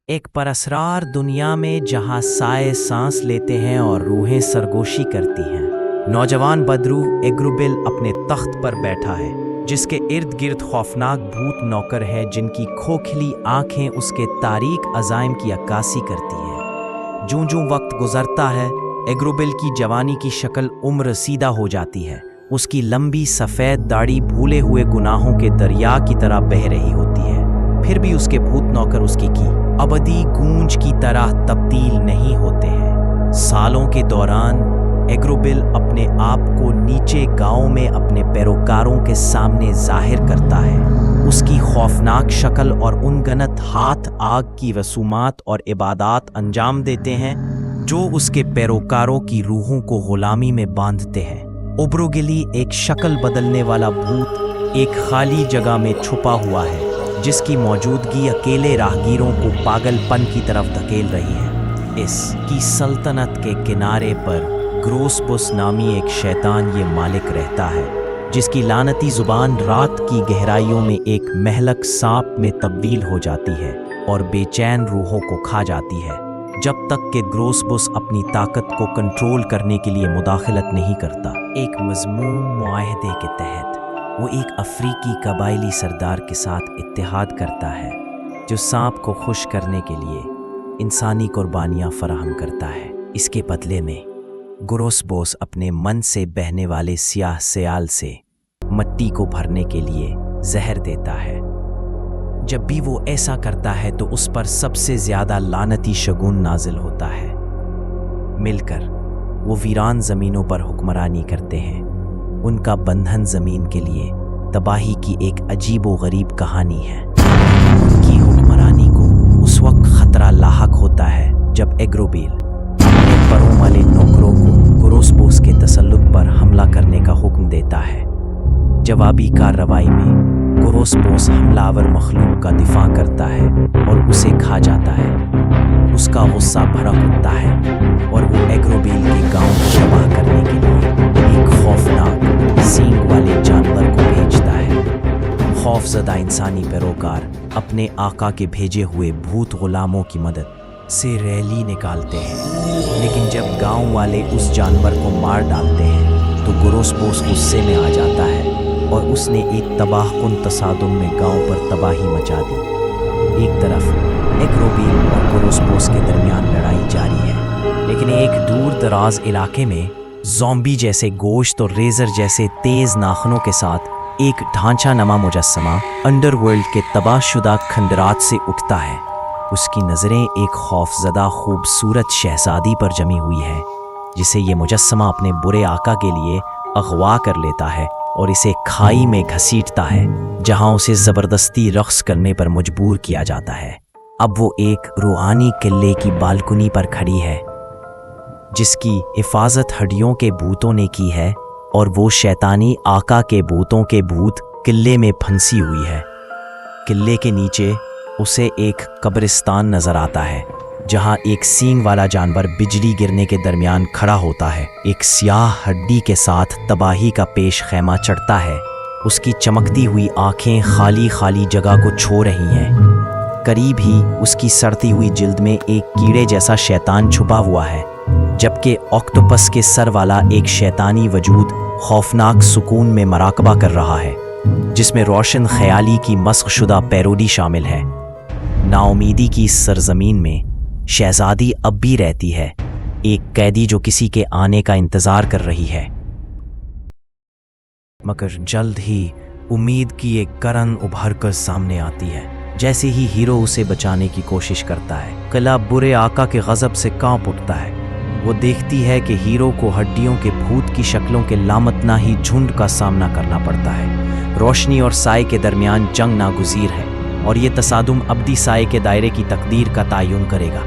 ایک پراسرار دنیا میں جہاں سائے سانس لیتے ہیں اور روحیں سرگوشی کرتی ہیں، نوجوان بدرو ایگروبل اپنے تخت پر بیٹھا ہے، جس کے ارد گرد خوفناک بھوت نوکر ہے جن کی کھوکھلی آنکھیں اس کے تاریک عزائم کی عکاسی کرتی ہیں۔ جوں جوں وقت گزرتا ہے، ایگروبل کی جوانی کی شکل عمر رسیدہ ہو جاتی ہے۔ اس کی لمبی سفید داڑھی بھولے ہوئے گناہوں کے دریا کی طرح بہہ رہی ہوتی ہے، پھر بھی اس کے بھوت نوکر اس کی ابدی گونج کی طرح تبدیل نہیں ہوتے ہیں۔ سالوں کے دوران ایگروبل اپنے آپ کو نیچے گاؤں میں اپنے پیروکاروں کے سامنے ظاہر کرتا ہے۔ اس کی خوفناک شکل اور انگنت ہاتھ آگ کی رسومات اور عبادات انجام دیتے ہیں جو اس کے پیروکاروں کی روحوں کو غلامی میں باندھتے ہیں۔ اوبروگلی ایک شکل بدلنے والا بھوت ایک خالی جگہ میں چھپا ہوا ہے، جس کی موجودگی اکیلے راہگیروں کو پاگل پن کی طرف دھکیل رہی ہے۔ اس کی سلطنت کے کنارے پر گروسبوس نامی ایک شیطان یہ مالک رہتا ہے، جس کی لعنتی زبان رات کی گہرائیوں میں ایک مہلک سانپ میں تبدیل ہو جاتی ہے اور بے چین روحوں کو کھا جاتی ہے، جب تک کہ گروسبوس اپنی طاقت کو کنٹرول کرنے کے لیے مداخلت نہیں کرتا۔ ایک مضمون معاہدے کے تحت وہ ایک افریقی قبائلی سردار کے ساتھ اتحاد کرتا ہے، جو سانپ کو خوش کرنے کے لیے انسانی قربانیاں فراہم کرتا ہے۔ اس کے بدلے میں گروسبوس اپنے من سے بہنے والے سیاہ سیال سے مٹی کو بھرنے کے لیے زہر دیتا ہے۔ جب بھی وہ ایسا کرتا ہے تو اس پر سب سے زیادہ لعنتی شگون نازل ہوتا ہے۔ مل کر وہ ویران زمینوں پر حکمرانی کرتے ہیں۔ ان کا بندھن زمین کے لیے تباہی کی ایک عجیب و غریب کہانی ہے۔ ان کی حکمرانی کو اس وقت خطرہ لاحق ہوتا ہے جب ایگروبیل اپنے پروں والے نوکروں کو گروسبوس کے تسلط پر حملہ کرنے کا حکم دیتا ہے۔ جوابی کارروائی میں گروسبوس حملہ آور مخلوق کا دفاع کرتا ہے اور اسے کھا جاتا ہے۔ اس کا غصہ بھڑک اٹھتا ہے اور وہ ایگروبیل کے گاؤں کو تباہ کرنے کے لیے ایک خوفناک سینگ والے جانور کو بھیجتا ہے۔ خوفزدہ انسانی پیروکار اپنے آقا کے بھیجے ہوئے بھوت غلاموں کی مدد سے ریلی نکالتے ہیں، لیکن جب گاؤں والے اس جانور کو مار ڈالتے ہیں تو گروسبوس غصے میں آ جاتا ہے اور اس نے ایک تباہ کن تصادم میں گاؤں پر تباہی مچا دی۔ ایک طرف ایگروبیل اور گروسبوس کے درمیان لڑائی جاری ہے، لیکن ایک دور دراز علاقے میں زومبی جیسے گوشت اور ریزر جیسے تیز ناخنوں کے ساتھ ایک ڈھانچہ نما مجسمہ انڈر ورلڈ کے تباہ شدہ کھنڈرات سے اٹھتا ہے۔ اس کی نظریں ایک خوفزدہ خوبصورت شہزادی پر جمی ہوئی ہے، جسے یہ مجسمہ اپنے برے آقا کے لیے اغوا کر لیتا ہے اور اسے کھائی میں گھسیٹتا ہے، جہاں اسے زبردستی رقص کرنے پر مجبور کیا جاتا ہے۔ اب وہ ایک روحانی قلعے کی بالکنی پر کھڑی ہے، جس کی حفاظت ہڈیوں کے بھوتوں نے کی ہے، اور وہ شیطانی آقا کے بھوتوں کے بھوت قلعے میں پھنسی ہوئی ہے۔ قلعے کے نیچے اسے ایک قبرستان نظر آتا ہے، جہاں ایک سینگ والا جانور بجلی گرنے کے درمیان کھڑا ہوتا ہے، ایک سیاہ ہڈی کے ساتھ تباہی کا پیش خیمہ چڑھتا ہے۔ اس کی چمکتی ہوئی آنکھیں خالی خالی جگہ کو چھو رہی ہیں۔ قریب ہی اس کی سڑتی ہوئی جلد میں ایک کیڑے جیسا شیطان چھپا ہوا ہے، جبکہ آکٹوپس کے سر والا ایک شیطانی وجود خوفناک سکون میں مراقبہ کر رہا ہے، جس میں روشن خیالی کی مسخ شدہ پیروڈی شامل ہے۔ نا امیدی کی اس سرزمین میں شہزادی اب بھی رہتی ہے، ایک قیدی جو کسی کے آنے کا انتظار کر رہی ہے، مگر جلد ہی امید کی ایک کرن ابھر کر سامنے آتی ہے۔ جیسے ہی ہیرو اسے بچانے کی کوشش کرتا ہے، قلعہ برے آقا کے غضب سے کانپ اٹھتا ہے۔ وہ دیکھتی ہے کہ ہیرو کو ہڈیوں کے بھوت کی شکلوں کے لامتناہی جھنڈ کا سامنا کرنا پڑتا ہے۔ روشنی اور سائے کے درمیان جنگ ناگزیر ہے، اور یہ تصادم ابدی سائے کے دائرے کی تقدیر کا تعین کرے گا۔